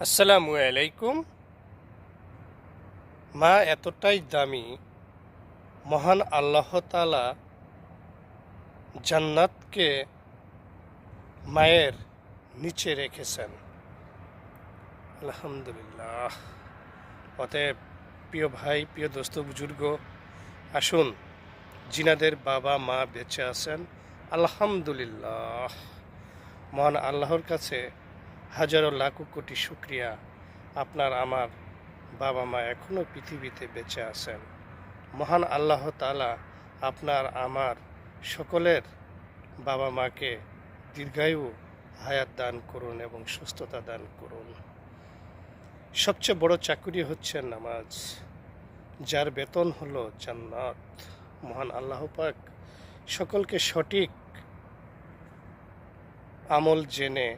আসসালামু আলাইকুম। মা এতটাই দামি, মহান আল্লাহ তাআলা জান্নাতকে মায়ের নিচে রেখেছেন। আলহামদুলিল্লাহ। অতএব প্রিয় ভাই, প্রিয় দোস্ত, বুজুর্গ, আসুন জিনাদের বাবা মা বেঁচে আছেন, আলহামদুলিল্লাহ। মহান আল্লাহর কাছে হাজারো লাখো কোটি শুকরিয়া, আপনার আমার বাবা মা এখনও পৃথিবীতে বেঁচে আছেন। মহান আল্লাহ তাআলা আপনার আমার সকলের বাবা মাকে দীর্ঘায়ু হায়াত দান করুন এবং সুস্থতা দান করুন। সবচেয়ে বড় চাকুরি হচ্ছে নামাজ, যার বেতন হলো জান্নাত। মহান আল্লাহ পাক সকলকে সঠিক আমল জেনে